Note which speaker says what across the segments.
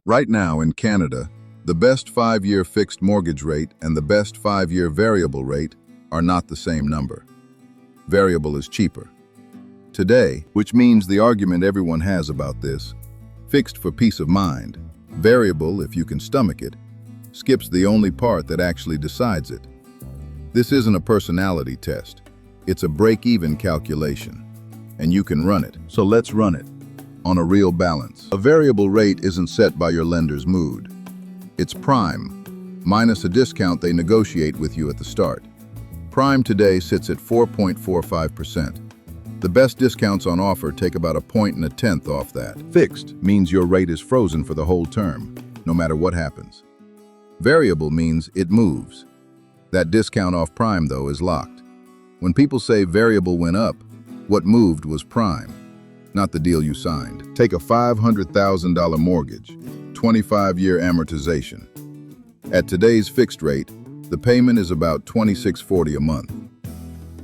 Speaker 1: Right now in Canada, the best 5-year fixed mortgage rate and the best 5-year variable rate are not the same number. Variable is cheaper. Today, which means the argument everyone has about this, fixed for peace of mind, variable, if you can stomach it, skips the only part that actually decides it. This isn't a personality test. It's a break-even calculation, and you can run it. So let's run it on a real balance. A variable rate isn't set by your lender's mood. It's prime, minus a discount they negotiate with you at the start. Prime today sits at 4.45%. The best discounts on offer take about 1.1 off that. Fixed means your rate is frozen for the whole term, no matter what happens. Variable means it moves. That discount off prime, though, is locked. When people say variable went up, what moved was prime, not the deal you signed. Take a $500,000 mortgage, 25-year amortization. At today's fixed rate, the payment is about $26.40 a month.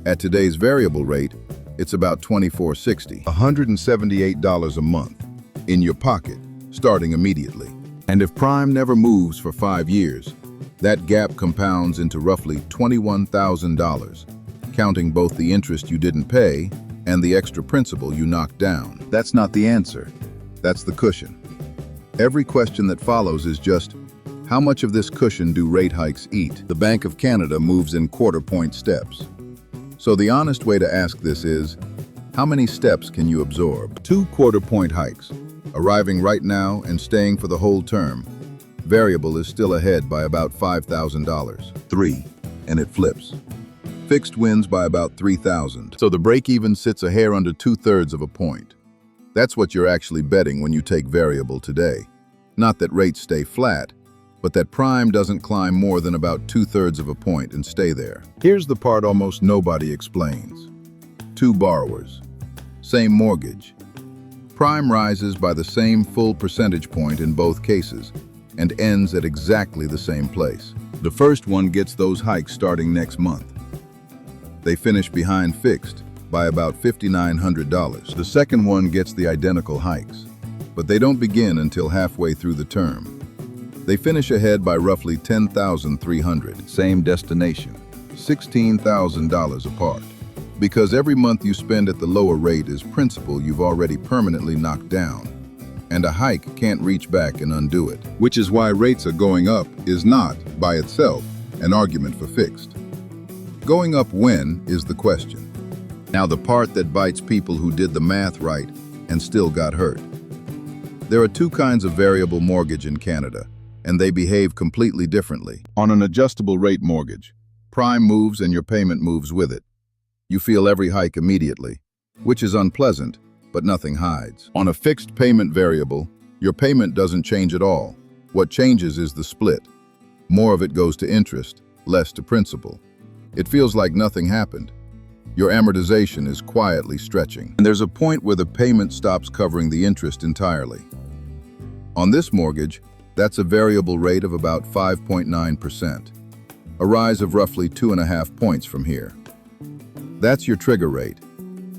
Speaker 1: At today's variable rate, it's about $24.60, $178 a month, in your pocket, starting immediately. And if prime never moves for 5 years, that gap compounds into roughly $21,000, counting both the interest you didn't pay and the extra principal you knocked down. That's not the answer. That's the cushion. Every question that follows is just, how much of this cushion do rate hikes eat? The Bank of Canada moves in quarter-point steps. So the honest way to ask this is, how many steps can you absorb? 2 quarter-point hikes, arriving right now and staying for the whole term. Variable is still ahead by about $5,000. 3, and it flips. Fixed wins by about $3,000. So the break-even sits a hair under 2/3 of a point. That's what you're actually betting when you take variable today. Not that rates stay flat, but that prime doesn't climb more than about 2/3 of a point and stay there. Here's the part almost nobody explains. 2 borrowers, same mortgage. Prime rises by the same full percentage point in both cases and ends at exactly the same place. The first one gets those hikes starting next month. They finish behind fixed by about $5,900. The second one gets the identical hikes, but they don't begin until halfway through the term. They finish ahead by roughly $10,300. Same destination, $16,000 apart. Because every month you spend at the lower rate is principal you've already permanently knocked down, and a hike can't reach back and undo it. Which is why rates are going up is not, by itself, an argument for fixed. Going up when is the question. Now the part that bites people who did the math right and still got hurt. There are 2 kinds of variable mortgage in Canada, and they behave completely differently. On an adjustable rate mortgage, prime moves and your payment moves with it. You feel every hike immediately, which is unpleasant, but nothing hides. On a fixed payment variable, your payment doesn't change at all. What changes is the split. More of it goes to interest, less to principal. It feels like nothing happened. Your amortization is quietly stretching. And there's a point where the payment stops covering the interest entirely. On this mortgage, that's a variable rate of about 5.9%, a rise of roughly 2.5 points from here. That's your trigger rate,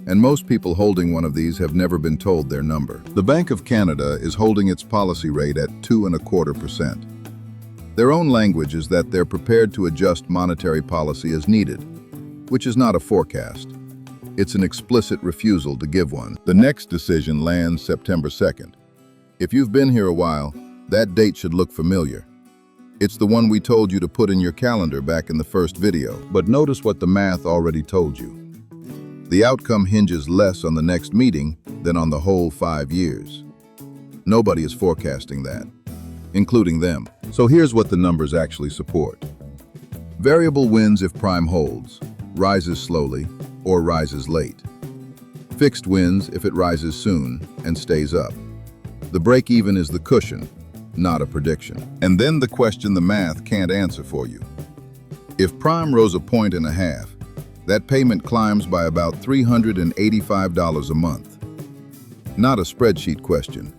Speaker 1: and most people holding one of these have never been told their number. The Bank of Canada is holding its policy rate at 2.25%. Their own language is that they're prepared to adjust monetary policy as needed, which is not a forecast. It's an explicit refusal to give one. The next decision lands September 2nd. If you've been here a while, that date should look familiar. It's the one we told you to put in your calendar back in the first video. But notice what the math already told you. The outcome hinges less on the next meeting than on the whole 5 years. Nobody is forecasting that, including them. So here's what the numbers actually support. Variable wins if prime holds, rises slowly, or rises late. Fixed wins if it rises soon and stays up. The break-even is the cushion, not a prediction. And then the question the math can't answer for you. If prime rose 1.5 points, that payment climbs by about $385 a month. Not a spreadsheet question.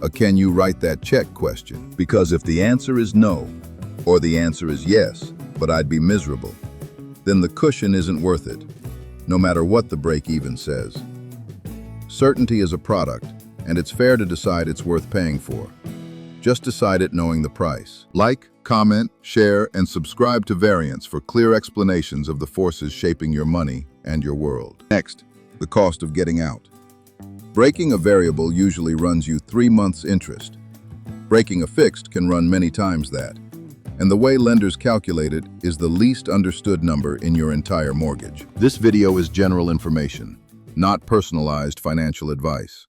Speaker 1: A can you write that check question. Because if the answer is no, or the answer is yes, but I'd be miserable, then the cushion isn't worth it, no matter what the break-even says. Certainty is a product, and it's fair to decide it's worth paying for. Just decide it knowing the price. Like, comment, share, and subscribe to Variance for clear explanations of the forces shaping your money and your world. Next, the cost of getting out. Breaking a variable usually runs you 3 months' interest. Breaking a fixed can run many times that. And the way lenders calculate it is the least understood number in your entire mortgage. This video is general information, not personalized financial advice.